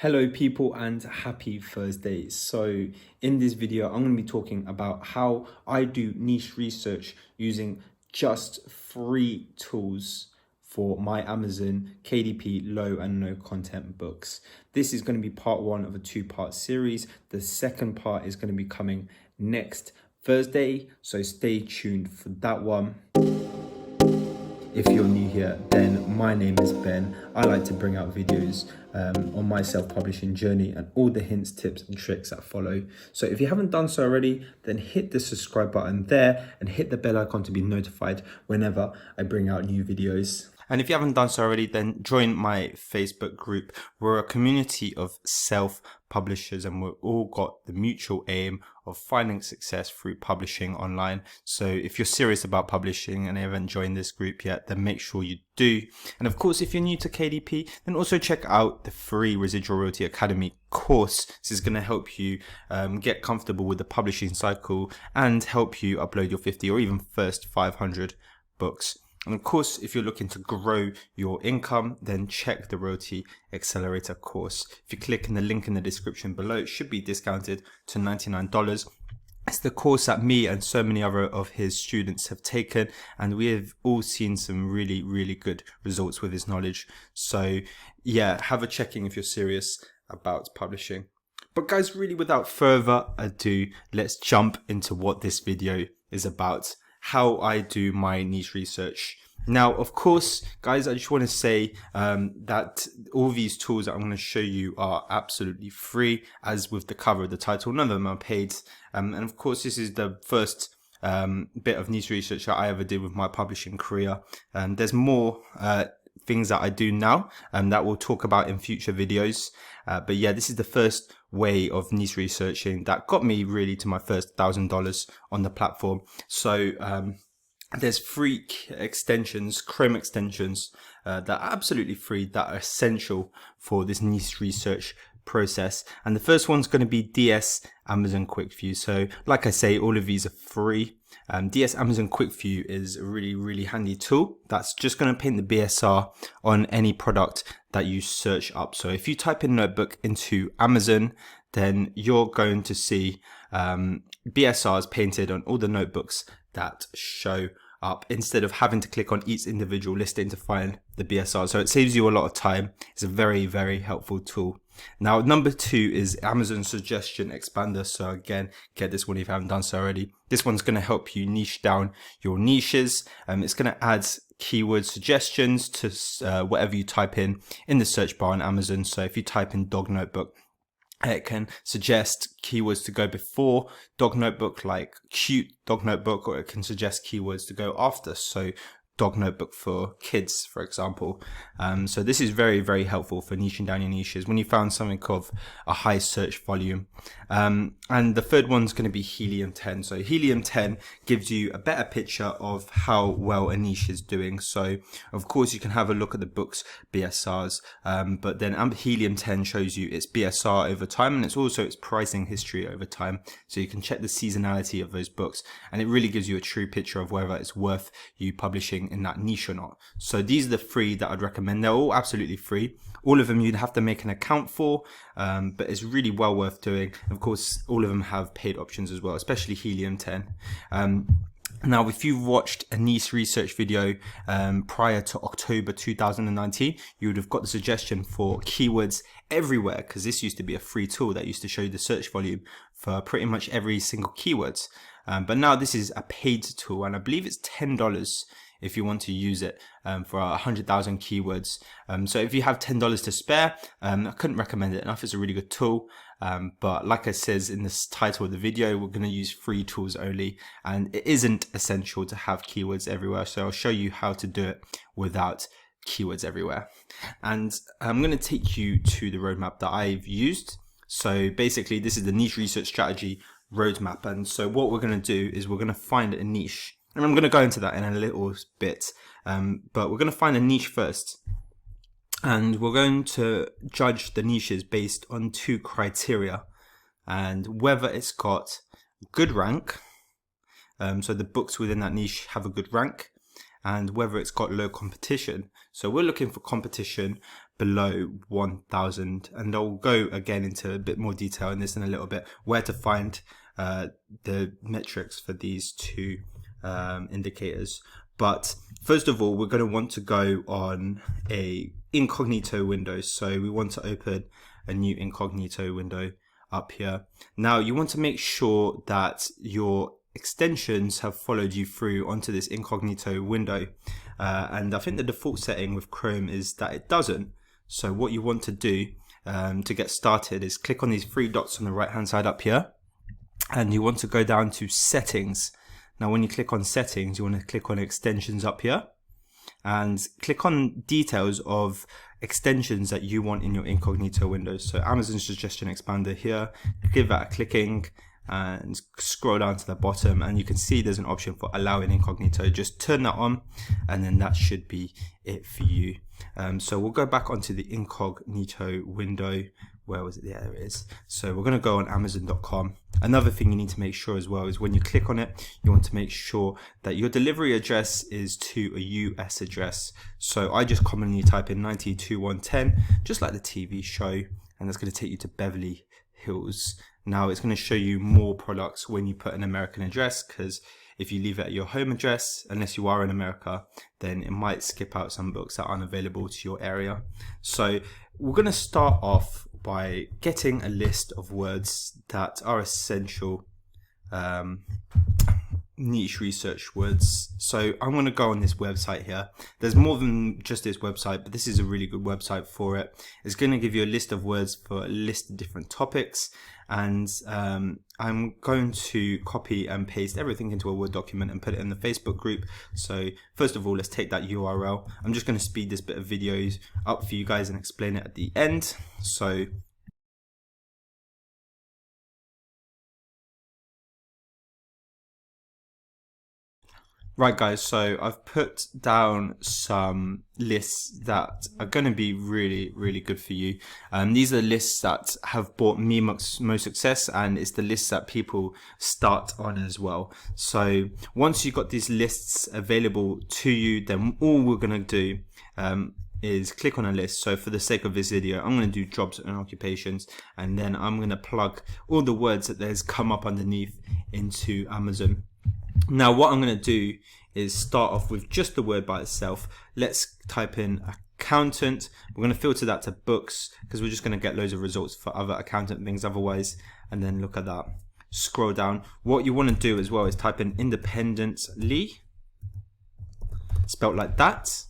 Hello people and happy Thursday. So in this video, I'm going to be talking about how I do niche research using just free tools for my Amazon KDP low and no content books. This is going to be part one of a two-part series. The second part is going to be coming next Thursday. So stay tuned for that one. If you're new here, then my name is Ben. I like to bring out videos on my self-publishing journey and all the hints, tips and tricks that follow. So if you haven't done so already, then hit the subscribe button there and hit the bell icon to be notified whenever I bring out new videos. And if you haven't done so already, then join my Facebook group. We're a community of self-publishers and we've all got the mutual aim of finding success through publishing online. So if you're serious about publishing and you haven't joined this group yet, then make sure you do. And of course, if you're new to KDP, then also check out the free Residual Royalty Academy course. This is going to help you get comfortable with the publishing cycle and help you upload your 50 or even first 500 books. And of course, if you're looking to grow your income, then check the Royalty Accelerator course. If you click in the link in the description below, it should be discounted to $99. It's the course that me and so many other of his students have taken, and we have all seen some really good results with his knowledge. So yeah, have a checking if you're serious about publishing. But guys, really without further ado, let's jump into what this video is about. How I do my niche research. Now, of course, guys, I just want to say that all these tools that I'm going to show you are absolutely free, as with the cover of the title. None of them are paid. And of course, this is the first bit of niche research that I ever did with my publishing career. There's more things that I do now that we'll talk about in future videos. But yeah, this is the first way of niche researching that got me really to my first $1,000 on the platform. So there's free extensions, Chrome extensions that are absolutely free, that are essential for this niche research process. And the first one's going to be DS Amazon Quick View. So like I say, all of these are free. DS Amazon Quick View is a really handy tool that's just going to paint the BSR on any product that you search up. So if you type in notebook into Amazon, then you're going to see BSRs painted on all the notebooks that show up, instead of having to click on each individual listing to find the BSR. So it saves you a lot of time. It's a very helpful tool. Now, number two is Amazon Suggestion Expander. So again, get this one if you haven't done so already. This one's going to help you niche down your niches. It's going to add keyword suggestions to whatever you type in the search bar on Amazon. So if you type in dog notebook, it can suggest keywords to go before dog notebook, like cute dog notebook, or it can suggest keywords to go after. So dog notebook for kids, for example. So this is very helpful for niching down your niches when you found something of a high search volume. And the third one's going to be Helium 10. So Helium 10 gives you a better picture of how well a niche is doing. So of course you can have a look at the book's BSRs, but then Helium 10 shows you its BSR over time, and it's also its pricing history over time. So you can check the seasonality of those books, and it really gives you a true picture of whether it's worth you publishing in that niche or not. So these are the three that I'd recommend. They're all absolutely free. All of them you'd have to make an account for, but it's really well worth doing. Of course, all of them have paid options as well, especially Helium 10. Now, if you've watched a niche research video prior to October 2019, you would have got the suggestion for keywords everywhere, because this used to be a free tool that used to show you the search volume for pretty much every single keyword. But now this is a paid tool, and I believe it's $10 if you want to use it for 100,000 keywords. So if you have $10 to spare, I couldn't recommend it enough. It's a really good tool. But like I says in this title of the video, we're going to use free tools only, and it isn't essential to have keywords everywhere. So I'll show you how to do it without keywords everywhere. And I'm going to take you to the roadmap that I've used. So basically this is the niche research strategy roadmap. And so what we're going to do is we're going to find a niche. And I'm going to go into that in a little bit, but we're going to find a niche first. And we're going to judge the niches based on two criteria, and whether it's got good rank, so the books within that niche have a good rank, and whether it's got low competition. So we're looking for competition, below 1,000, and I'll go again into a bit more detail in this in a little bit, where to find the metrics for these two indicators. But first of all, we're going to want to go on a incognito window. So we want to open a new incognito window up here. Now you want to make sure that your extensions have followed you through onto this incognito window, and I think the default setting with Chrome is that it doesn't. So what you want to do to get started is click on these three dots on the right hand side up here, and you want to go down to settings. Now when you click on settings, you want to click on extensions up here and click on details of extensions that you want in your incognito window. So Amazon suggestion expander here, give that a clicking and scroll down to the bottom, and you can see there's an option for allowing incognito. Just turn that on and then that should be it for you. So we'll go back onto the incognito window. Where was it? There it is. So we're going to go on Amazon.com. Another thing you need to make sure as well is when you click on it, you want to make sure that your delivery address is to a US address. So I just commonly type in 92110, just like the TV show, and that's going to take you to Beverly Hills. Now it's going to show you more products when you put an American address, because if you leave it at your home address, unless you are in America, then it might skip out some books that aren't available to your area. So we're going to start off by getting a list of words that are essential niche research words. So I'm going to go on this website here. There's more than just this website, but this is a really good website for it. It's going to give you a list of words for a list of different topics, and I'm going to copy and paste everything into a Word document and put it in the Facebook group. So first of all, let's take that URL. I'm just going to speed this bit of videos up for you guys and explain it at the end. So right guys, so I've put down some lists that are going to be really good for you. These are the lists that have brought me most success, and it's the lists that people start on as well. So once you've got these lists available to you, then all we're going to do is click on a list. So for the sake of this video, I'm going to do jobs and occupations, and then I'm going to plug all the words that there's come up underneath into Amazon. Now what I'm going to do is start off with just the word by itself. Let's type in accountant. We're going to filter that to books because we're just going to get loads of results for other accountant things otherwise. And then look at that. Scroll down. What you want to do as well is type in independently, spelt like that.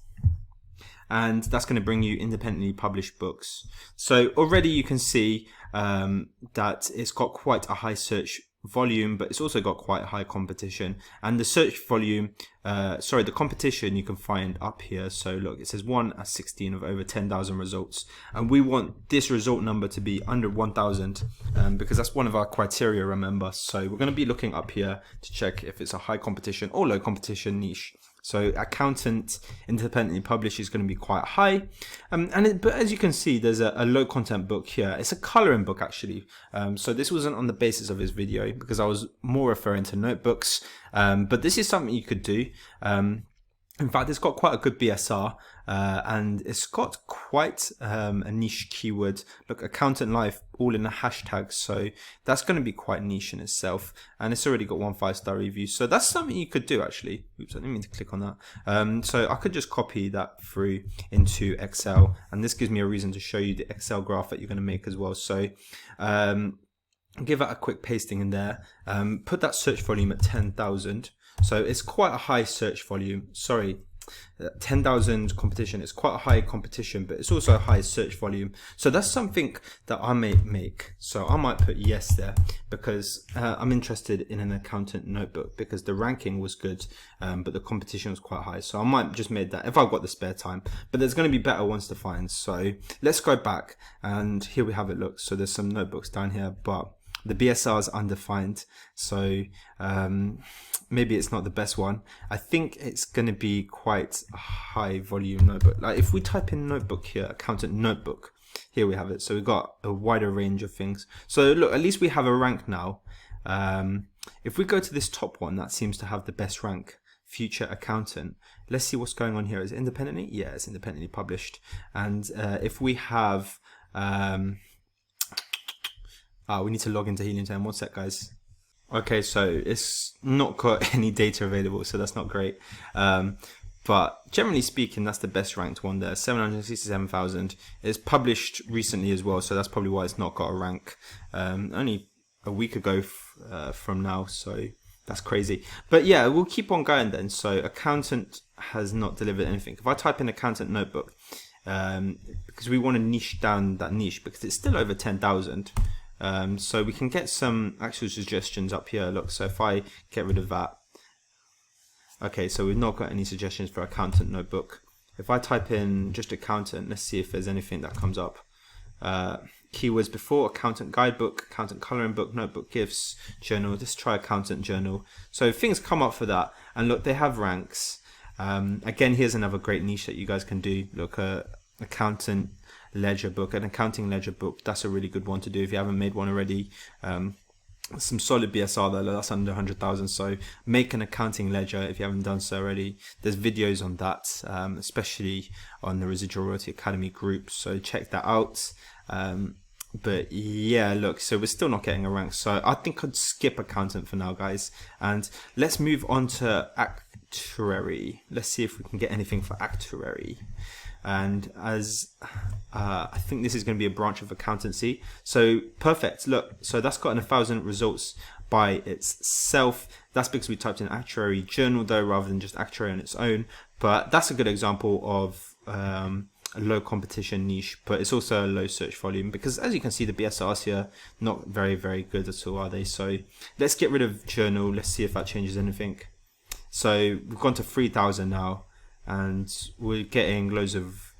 And that's going to bring you independently published books. So already you can see that it's got quite a high search volume, but it's also got quite high competition. And the search volume, the competition you can find up here. So look, it says 1 at 16 of over 10,000 results, and we want this result number to be under 1,000 because that's one of our criteria, remember. So we're going to be looking up here to check if it's a high competition or low competition niche. So accountant independently published is going to be quite high, but as you can see, there's a low content book here. It's a coloring book actually. So this wasn't on the basis of this video because I was more referring to notebooks, but this is something you could do. In fact, it's got quite a good BSR, and it's got quite a niche keyword. Look, accountant life, all in a hashtag. So that's going to be quite niche in itself. And it's already got 1 5-star review. So that's something you could do actually. Oops, I didn't mean to click on that. So I could just copy that through into Excel. And this gives me a reason to show you the Excel graph that you're going to make as well. So give that a quick pasting in there. Put that search volume at 10,000. So it's quite a high search volume. Sorry, 10,000 competition. It's quite a high competition, but it's also a high search volume. So that's something that I may make. So I might put yes there because I'm interested in an accountant notebook because the ranking was good, but the competition was quite high. So I might just make that if I've got the spare time, but there's going to be better ones to find. So let's go back, and here we have it. Look, so there's some notebooks down here, but the BSR is undefined, so maybe it's not the best one. I think it's going to be quite a high volume notebook. Like if we type in notebook here, accountant notebook, here we have it. So we've got a wider range of things. So look, at least we have a rank now. If we go to this top one, that seems to have the best rank, future accountant. Let's see what's going on here. Is it independently? Yeah, it's independently published. And if we have, we need to log into Helium 10. One sec, guys. Okay, so it's not got any data available, so that's not great. But generally speaking, that's the best ranked one there, 767,000. It's published recently as well, so that's probably why it's not got a rank. Only a week ago from now, so that's crazy. But yeah, we'll keep on going then. So accountant has not delivered anything. If I type in accountant notebook, because we want to niche down that niche because it's still over 10,000. So we can get some actual suggestions up here. Look, so if I get rid of that, okay, so we've not got any suggestions for accountant notebook. If I type in just accountant, let's see if there's anything that comes up. Keywords before: accountant guidebook, accountant coloring book, notebook, gifts, journal. Let's try accountant journal. So things come up for that, and look, they have ranks. Again, here's another great niche that you guys can do. Look, accountant ledger book, an accounting ledger book. That's a really good one to do if you haven't made one already. Some solid BSR there, that's under 100,000. So make an accounting ledger if you haven't done so already. There's videos on that, especially on the Residual Royalty Academy group. So check that out. But yeah, look, so we're still not getting a rank. So I think I'd skip accountant for now, guys. And let's move on to actuary. Let's see if we can get anything for actuary. And as I think this is going to be a branch of accountancy. So perfect. Look, so that's gotten 1,000 results by itself. That's because we typed in actuary journal though, rather than just actuary on its own. But that's a good example of a low competition niche, but it's also a low search volume because, as you can see, the BSRs here not very, very good at all, are they? So let's get rid of journal. Let's see if that changes anything. So we've gone to 3,000 now, and we're getting loads of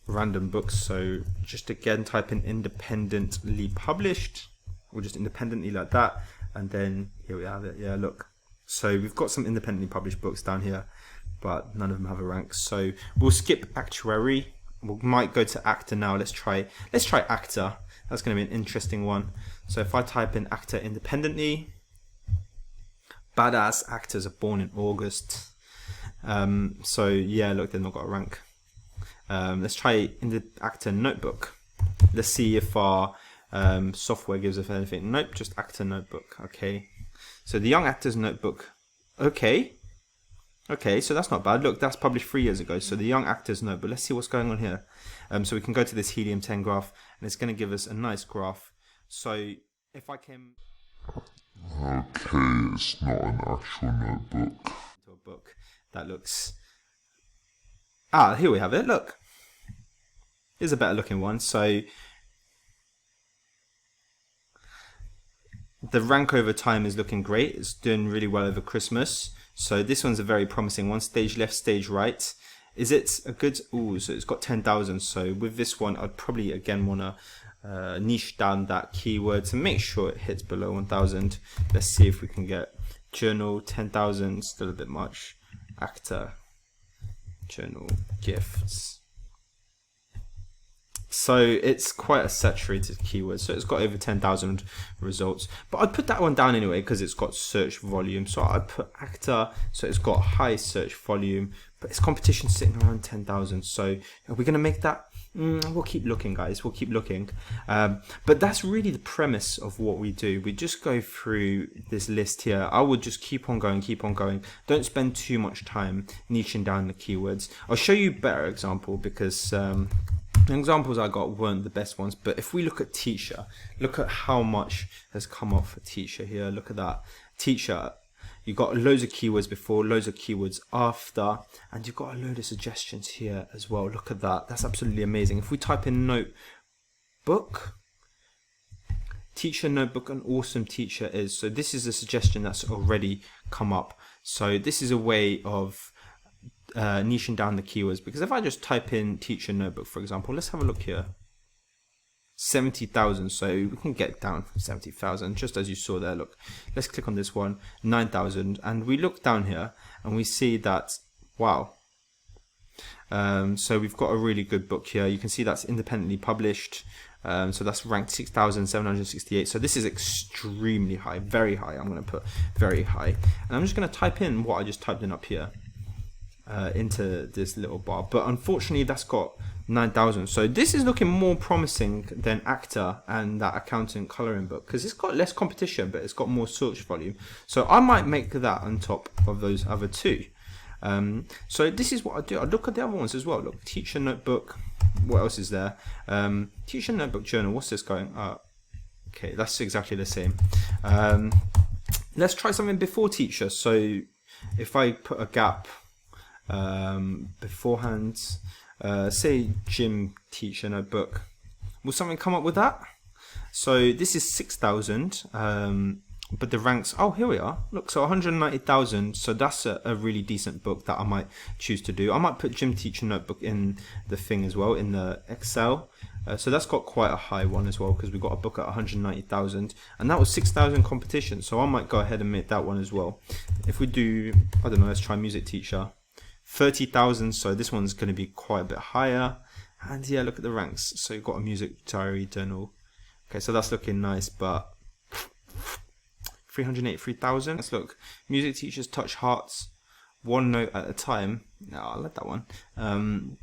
random books. So just again type in independently published, or just independently like that, and then here we have it. Yeah, look, so we've got some independently published books down here, but none of them have a rank. So we'll skip actuary. We might go to actor now. Let's try actor. That's going to be an interesting one. So if I type in actor independently, badass actors are born in August. So yeah, look, they've not got a rank. Let's try in the actor notebook. Let's see if our software gives us anything. Nope, just actor notebook. Okay, so the young actors notebook. Okay, so that's not bad. Look, that's published 3 years ago. So the young actors notebook. Let's see what's going on here. So we can go to this Helium 10 graph, and it's going to give us a nice graph. So if I came, okay, it's not an actual notebook. To a book that looks. Here we have it. Look, here's a better looking one. So the rank over time is looking great. It's doing really well over Christmas. So this one's a very promising one. Stage left, stage right. Is it a good? Ooh, so it's got 10,000. So with this one, I'd probably again want to niche down that keyword to make sure it hits below 1,000. Let's see if we can get journal 10,000. Still a bit much. Actor, journal, gifts. So it's quite a saturated keyword. So it's got over 10,000 results. But I'd put that one down anyway because it's got search volume. So I'd put actor. So it's got high search volume, but its competition sitting around 10,000. So are we going to make that? We'll keep looking, guys. We'll keep looking. But that's really the premise of what we do. We just go through this list here. I would just keep on going, keep on going. Don't spend too much time niching down the keywords. I'll show you a better example because the examples I got weren't the best ones. But if we look at teacher, look at how much has come up for teacher here. Look at that. Teacher. You've got loads of keywords before, loads of keywords after, and you've got a load of suggestions here as well. Look at that. That's absolutely amazing. If we type in notebook, teacher notebook, an awesome teacher is. So this is a suggestion that's already come up. So this is a way of niching down the keywords, because if I just type in teacher notebook, for example, let's have a look here. 70,000, so we can get down from 70,000 just as you saw there. Look, let's click on this one, 9,000, and we look down here and we see that, wow, so we've got a really good book here. You can see that's independently published. So that's ranked 6,768. So this is extremely high, very high. I'm going to put very high. And I'm just going to type in what I just typed in up here into this little bar. But unfortunately, that's got 9,000. So this is looking more promising than Actor and that accountant coloring book, because it's got less competition, but it's got more search volume. So I might make that on top of those other two. So this is what I do. I look at the other ones as well. Look, teacher notebook. What else is there? Teacher notebook journal. What's this going? Okay, that's exactly the same. Let's try something before teacher. So if I put a gap beforehand, say gym teacher notebook, will something come up with that? So this is 6,000. But the ranks, oh, here we are. Look, so 190,000. So that's a really decent book that I might choose to do. I might put gym teacher notebook in the thing as well, in the Excel. So that's got quite a high one as well, because we got a book at 190,000, and that was 6,000 competition. So I might go ahead and make that one as well. If we do, I don't know, let's try music teacher, 30,000. So this one's going to be quite a bit higher. And yeah, look at the ranks. So you've got a music diary journal. Okay, so that's looking nice, but 383,000. Let's look. Music teachers touch hearts, one note at a time. No, I like that one.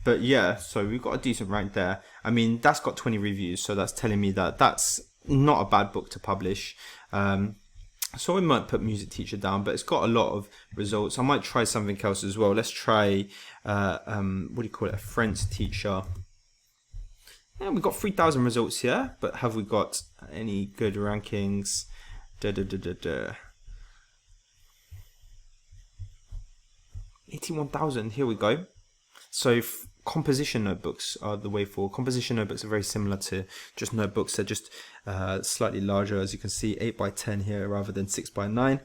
But yeah, so we've got a decent rank there. I mean, that's got 20 reviews, so that's telling me that that's not a bad book to publish. So we might put music teacher down, but it's got a lot of results. I might try something else as well. Let's try, what do you call it? A French teacher. Yeah, we've got 3,000 results here, but have we got any good rankings? 81,000. Here we go. So composition notebooks are the way forward. Composition notebooks are very similar to just notebooks. They're just slightly larger, as you can see, 8x10 here rather than 6x9.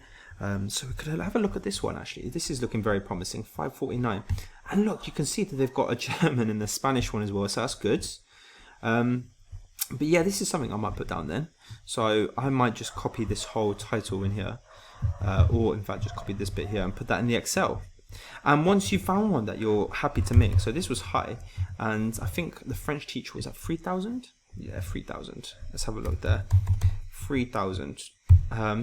So we could have a look at this one. Actually, this is looking very promising. 549, and look, you can see that they've got a German and a Spanish one as well. So that's good. But yeah, this is something I might put down then. So I might just copy this whole title in here, or in fact just copy this bit here and put that in the Excel. And once you found one that you're happy to make, so this was high, and I think the French teacher was at 3,000. Yeah, 3,000. Let's have a look there. 3,000.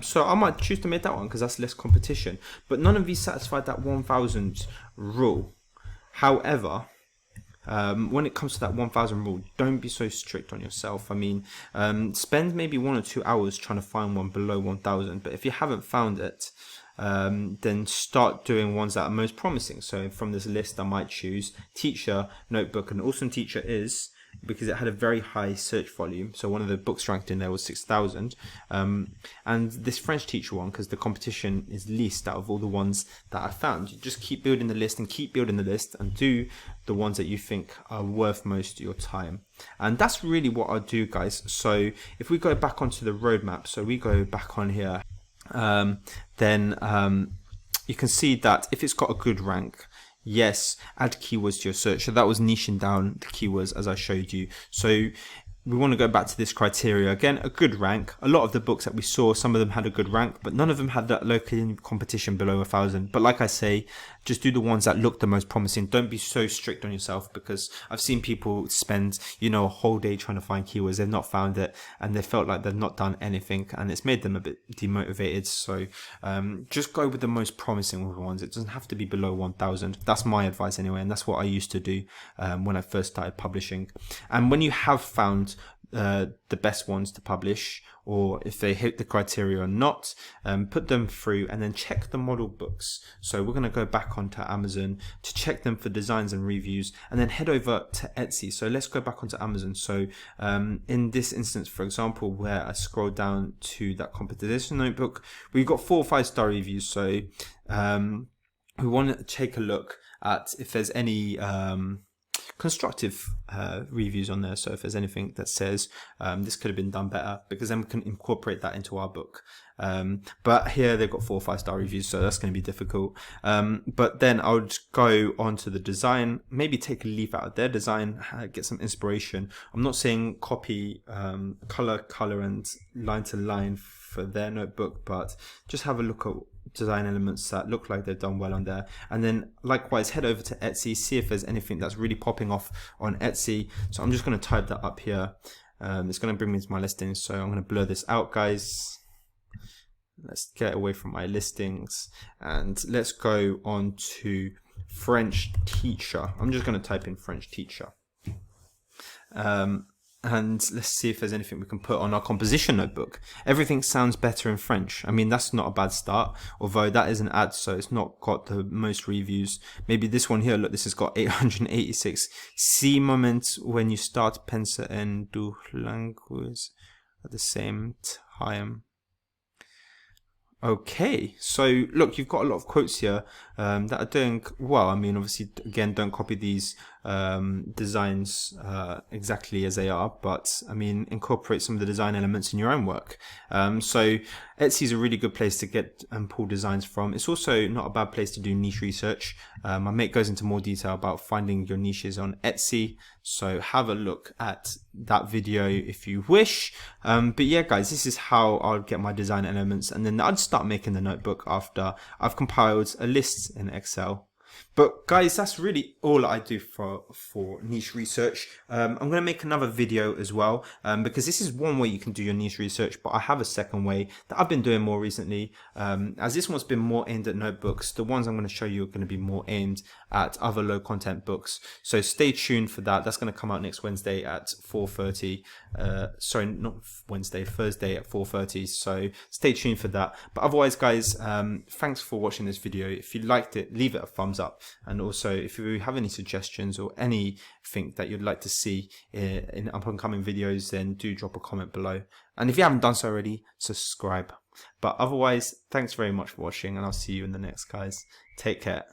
So I might choose to make that one because that's less competition. But none of these satisfied that 1,000 rule. However, when it comes to that 1,000 rule, don't be so strict on yourself. I mean, spend maybe 1 or 2 hours trying to find one below 1,000. But if you haven't found it, then start doing ones that are most promising. So from this list, I might choose teacher notebook. An awesome teacher is, because it had a very high search volume. So one of the books ranked in there was 6,000. And this French teacher one, because the competition is least out of all the ones that I found. You just keep building the list and keep building the list and do the ones that you think are worth most of your time. And that's really what I do, guys. So if we go back onto the roadmap, so we go back on here, then you can see that if it's got a good rank, yes, add keywords to your search. So that was niching down the keywords as I showed you. So we want to go back to this criteria again, a good rank. A lot of the books that we saw, some of them had a good rank, but none of them had that local competition below 1,000. But like I say, just do the ones that look the most promising. Don't be so strict on yourself, because I've seen people spend, a whole day trying to find keywords. They've not found it and they felt like they've not done anything, and it's made them a bit demotivated. So just go with the most promising ones. It doesn't have to be below 1,000. That's my advice anyway, and that's what I used to do when I first started publishing. And when you have found the best ones to publish, or if they hit the criteria or not, put them through and then check the model books. So we're going to go back onto Amazon to check them for designs and reviews, and then head over to Etsy. So let's go back onto Amazon. So in this instance, for example, where I scroll down to that competition notebook, we've got 4 or 5-star reviews. So we want to take a look at if there's any constructive reviews on there. So if there's anything that says this could have been done better, because then we can incorporate that into our book. But here they've got 4 or 5-star reviews, so that's going to be difficult. But then I would go on to the design, maybe take a leaf out of their design, get some inspiration. I'm not saying copy color and line to line for their notebook, but just have a look at design elements that look like they've done well on there. And then likewise head over to Etsy, see if there's anything that's really popping off on Etsy. So I'm just going to type that up here. It's going to bring me to my listings, so I'm going to blur this out, guys. Let's get away from my listings and let's go on to French teacher. I'm just going to type in French teacher. And let's see if there's anything we can put on our composition notebook. Everything sounds better in French. I mean, that's not a bad start, although that is an ad, so it's not got the most reviews. Maybe this one here, look, this has got 886. See moments when you start penser and do language at the same time. Okay, so look, you've got a lot of quotes here that are doing well. I mean, obviously, again, don't copy these designs exactly as they are, but I mean, incorporate some of the design elements in your own work. So Etsy is a really good place to get and pull designs from. It's also not a bad place to do niche research. My mate goes into more detail about finding your niches on Etsy, so have a look at that video if you wish. But yeah, guys, this is how I'll get my design elements, and then I'd start making the notebook after I've compiled a list in Excel. But guys, that's really all I do for niche research. I'm going to make another video as well, because this is one way you can do your niche research, but I have a second way that I've been doing more recently. As this one's been more aimed at notebooks, the ones I'm going to show you are going to be more aimed at other low content books. So stay tuned for that. That's going to come out next Wednesday at 4:30. Sorry, not Wednesday, Thursday at 4:30. So stay tuned for that. But otherwise, guys, thanks for watching this video. If you liked it, leave it a thumbs up. And also, if you have any suggestions or anything that you'd like to see in upcoming videos, then do drop a comment below. And if you haven't done so already, subscribe. But otherwise, thanks very much for watching, and I'll see you in the next, guys. Take care.